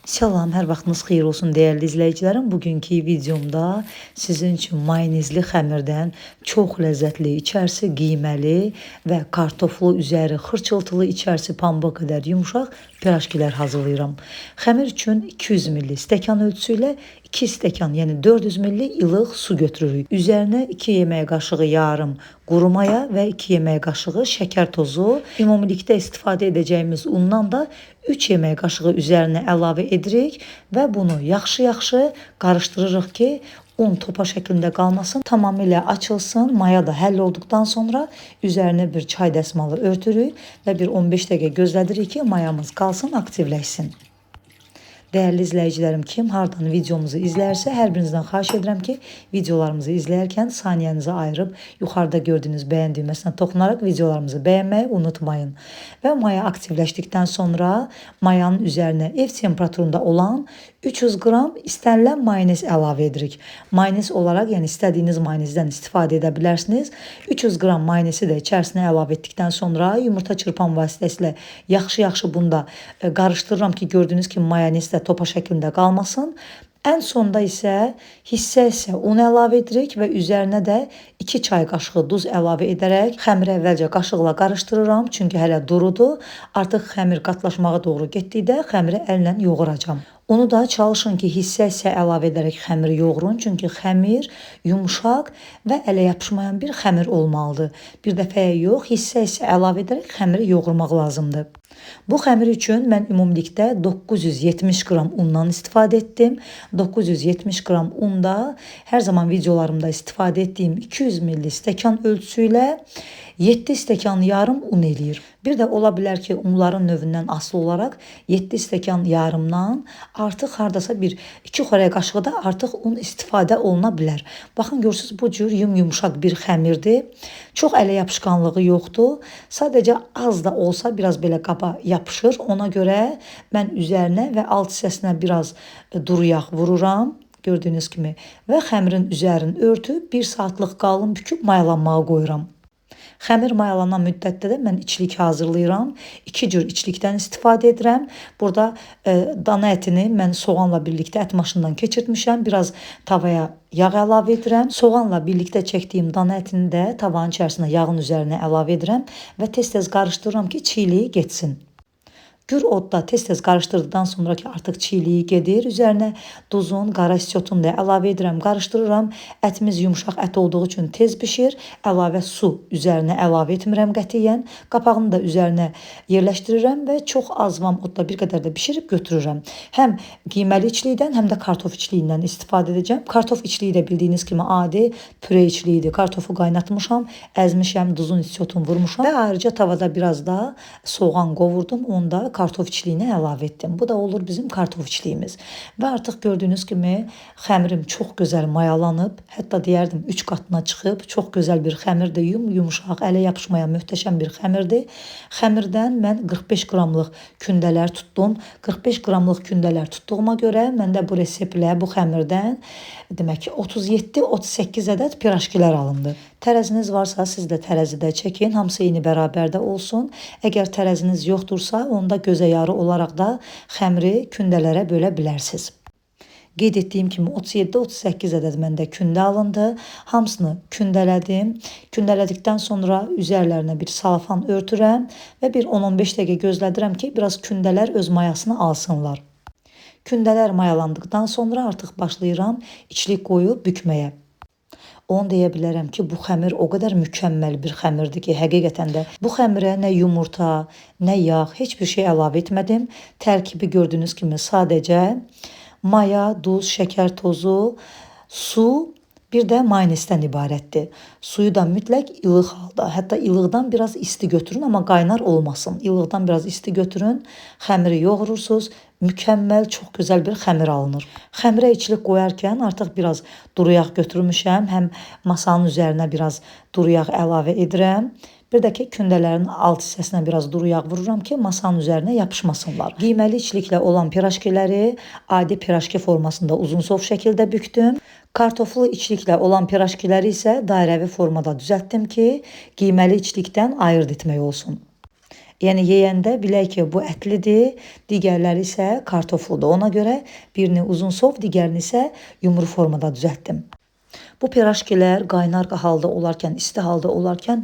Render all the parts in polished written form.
Salam, hər vaxtınız xeyir olsun dəyərli izləyicilərim. Bugünkü videomda sizin üçün mayonezli xəmirdən çox ləzzətli, içərisi qiyməli və kartoflu, üzəri xırçıltılı, içərisi pambıq qədər yumuşaq pirajkilər hazırlayıram. Xəmir üçün 200 ml stəkan ölçüsü ilə 2 stəkan, yəni 400 ml ilıq su götürürük. Üzərinə 2 yemək qaşığı yarım quru maya və 2 yemək qaşığı şəkər tozu, ümumilikdə istifadə edəcəyimiz undan da 3 yemək qaşığı üzərinə əlavə edirik və bunu yaxşı-yaxşı qarışdırırıq ki, un topa şəklində qalmasın, tamamilə açılsın. Maya da həll olduqdan sonra üzərinə bir çay dəsmalı örtürük və bir 15 dəqiqə gözlədirik ki, mayamız qalsın, aktivləşsin. Değerli izləyicilərim, kim hardan videomuzu izlərsə, hər birinizdən xahiş edirəm ki, videolarımızı izləyərkən saniyənizi ayırıb yuxarıda gördüyünüz bəyən düyməsinə toxunaraq videolarımızı bəyənməyi unutmayın. Və maya aktivləşdikdən sonra mayanın üzərinə ev temperaturunda olan 300 qram istənilən mayonez əlavə edirik. Mayonez olaraq, yəni istədiyiniz mayonezdən istifadə edə bilərsiniz. 300 qram mayonezi də içərisinə əlavə etdikdən sonra yumurta çırpan vasitəsilə yaxşı-yaxşı bunu da qarışdırıram ki, gördüyünüz kimi mayonez də topa şəklində qalmasın. Ən sonda isə hissə un əlavə edirik və üzərinə də 2 çay qaşığı duz əlavə edərək xəmiri əvvəlcə qaşıqla qarışdırıram. Çünki hələ durudur. Artıq xəmir qatlaşmağa doğru getdikdə xəmiri əllə yoğuracam. Onu da çalışın ki, hissə əlavə edərək xəmiri yoğurun. Çünki xəmir yumuşaq və ələ yapışmayan bir xəmir olmalıdır. Bir dəfəyə yox, hissə əlavə edərək xəmiri yoğurmaq lazımdır. Bu xəmir üçün mən ümumilikdə 970 qram undan istifadə etdim. 970 qram unda hər zaman videolarımda istifadə etdiyim 200 ml stəkan ölçüsü ilə 7 stəkan yarım un eləyir. Bir də ola bilər ki, unların növündən asılı olaraq 7 stəkan yarımdan artıq hardasa bir 2 xörək qaşığı da artıq un istifadə oluna bilər. Baxın, görürsünüz, bu cür yumuşaq bir xəmirdir. Çox ələ yapışqanlığı yoxdur. Sadəcə az da olsa biraz belə qaba yapışır. Ona görə mən üzərinə və alt hissəsinə biraz duru yağ vururam. Gördüyünüz kimi və xəmirin üzərini örtüb 1 saatlıq qalın büküb mayalanmağa qoyuram. Xəmir mayalanan müddətdə də mən içlik hazırlayıram. 2 cür içlikdən istifadə edirəm. Burada dana ətini mən soğanla birlikdə ət maşından keçirtmişəm. Biraz tavaya yağ əlavə edirəm. Soğanla birlikdə çəkdiyim dana ətini də tavanın içərisinə yağın üzərinə əlavə edirəm və tez-tez qarışdırıram ki, çiğliyi getsin. Gür odda tez-tez qarışdırdıqdan sonra ki, artıq çiğliyi gedir. Üzərinə duzun, qara isotunu da əlavə edirəm, qarışdırıram. Ətimiz yumuşaq ət olduğu üçün tez bişir. Əlavə su üzərinə əlavə etmirəm qətiyyən. Qapağını da üzərinə yerləşdirirəm və çox az vam odda bir qədər də bişirib götürürəm. Həm qiyməli içlikdən, həm də kartof içliyindən istifadə edəcəm. Kartof içliyi də bildiyiniz kimi adi püre içliyidir. Kartofu qaynatmışam, əzmişəm, duzun isotunu vurmuşam və ayrıca tavada biraz da soğan qovurdum. Onda kartof içliyini əlavə etdim. Bu da olur bizim kartof içliyimiz. Və artıq gördüyünüz kimi xəmirim çox gözəl mayalanıb. Hətta deyərdim 3 qatına çıxıb. Çox gözəl bir xəmirdir. Yumuşaq, ələ yapışmayan möhtəşəm bir xəmirdir. Xəmirdən mən 45 qramlıq kündələr tutdum. 45 qramlıq kündələr tutduğuma görə məndə bu reseptlə bu xəmirdən demək ki 37-38 ədəd pirajkilər alındı. Tərəziniz varsa siz də tərəzidə çəkin. Hamısı eyni bərabərdə olsun. Əgər tərəziniz yoxdursa, onda gözəyarı olaraq da xəmiri kündələrə bölə bilərsiniz. Qeyd etdiyim kimi 37-38 ədəd məndə kündə alındı. Hamısını kündələdim. Kündələdikdən sonra üzərlərinə bir salafan örtürəm və bir 10-15 dəqiqə gözlədirəm ki, biraz kündələr öz mayasını alsınlar. Kündələr mayalandıqdan sonra artıq başlayıram içlik qoyub bükməyə. Onu deyə bilərəm ki, bu xəmir o qədər mükəmməl bir xəmirdir ki, həqiqətən də bu xəmirə nə yumurta, nə yağ, heç bir şey əlavə etmədim. Tərkibi gördüyünüz kimi sadəcə maya, duz, şəkər tozu, su, bir də mayonezdən ibarətdir. Suyu da mütləq ilıq halda, hətta ilıqdan biraz isti götürün, amma qaynar olmasın. İlıqdan biraz isti götürün, xəmiri yoğurursunuz. Mükəmməl, çox gözəl bir xəmir alınır. Xəmirə içlik qoyarkən artıq biraz duru yağ götürmüşəm. Həm masanın üzərinə biraz duru yağ əlavə edirəm. Bir də ki, kündələrin alt hissəsinə biraz duru yağ vururam ki, masanın üzərinə yapışmasınlar. Qiyməli içliklə olan pirajkiləri adi pirajki formasında uzunsov şəkildə bükdüm. Kartoflu içliklə olan pirajkiləri isə dairəvi formada düzəltdim ki, qiyməli içlikdən ayırd etmək olsun. Yəni yeyəndə bilək ki, bu ətlidir, digərləri isə kartofludur. Ona görə birini uzunsov, digərini isə yumru formada düzəltdim. Bu pirajkilər qaynar halda olarkən, isti halda olarkən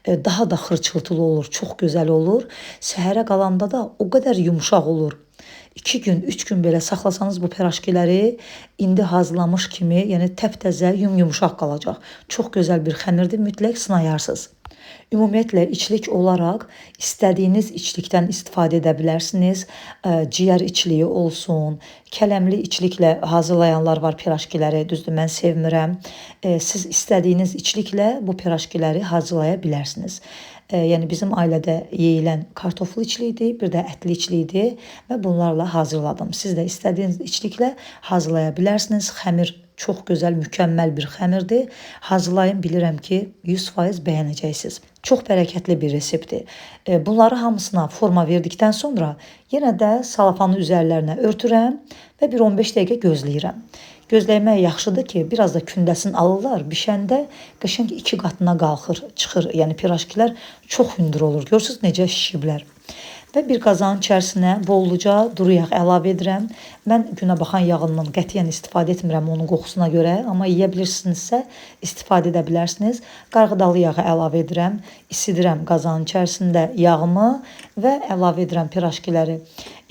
daha da xırçıltılı olur, çox gözəl olur. Səhərə qalanda da o qədər yumşaq olur. 2 gün, 3 gün belə saxlasanız bu pirajkiləri indi hazırlamış kimi, yəni təptəzə, yumyumşaq qalacaq. Çox gözəl bir xəmirdir, mütləq sınayarsınız. Ümumiyyətlə içlik olaraq istədiyiniz içlikdən istifadə edə bilərsiniz. Ciyər içliyi olsun, kələmli içliklə hazırlayanlar var pirajkiləri. Düzdür, mən sevmirəm. Siz istədiyiniz içliklə bu pirajkiləri hazırlaya bilərsiniz. Yəni bizim ailədə yeyilən kartoflu içliyidir, bir də ətli içliyidir və bunlarla hazırladım. Siz də istədiyiniz içliklə hazırlaya bilərsiniz. Xəmir çox gözəl, mükəmməl bir xəmirdir. Hazırlayın, bilirəm ki, 100% bəyənəcəksiniz. Çox bərəkətli bir reseptdir. Bunları hamısına forma verdikdən sonra yenə də salafanı üzərlərinə örtürəm və bir 15 dəqiqə gözləyirəm. Gözləmək yaxşıdır ki, biraz da kündəsini alırlar. Bişəndə qəşəng 2 qatına qalxır, çıxır. Yəni pirajkilər çox hündür olur. Görürsüz necə şişiblər. Və bir qazanın içərisinə bolluca duru yağ əlavə edirəm. Mən günə baxan yağından qətiyyən istifadə etmirəm onun qoxusuna görə, amma yeyə bilirsinizsə istifadə edə bilərsiniz. Qarğıdalı yağı əlavə edirəm, isidirəm qazanın içərisində yağımı və əlavə edirəm pirajkiləri.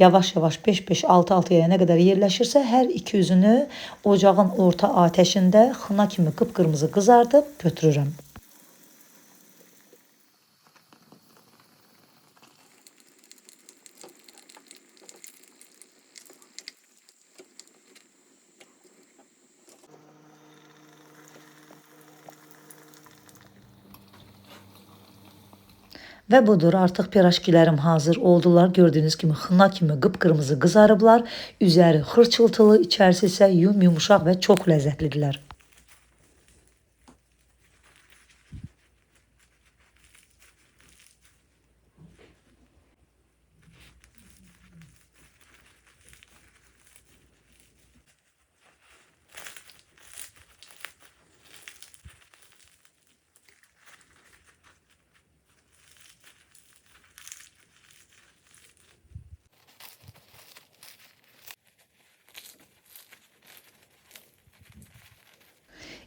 Yavaş-yavaş 5-5, 6-6-ya nə qədər yerləşirsə, hər iki üzünü ocağın orta atəşində xına kimi qıpqırmızı qızardıb götürürəm. Və budur, artıq pirajkilərim hazır oldular. Gördüyünüz kimi xına kimi qıpqırmızı qızarıblar. Üzəri xırçıltılı, içərisi isə yumyumşaq və çox ləzzətlidirlər.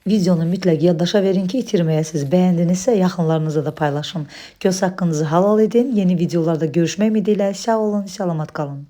Videonu mütləq yaddaşa verin ki, itirməyəsiniz. Bəyəndinizsə yaxınlarınızla da paylaşın. Göz haqqınızı halal edin. Yeni videolarda görüşmək ümidilə. Sağ olun, salamat qalın.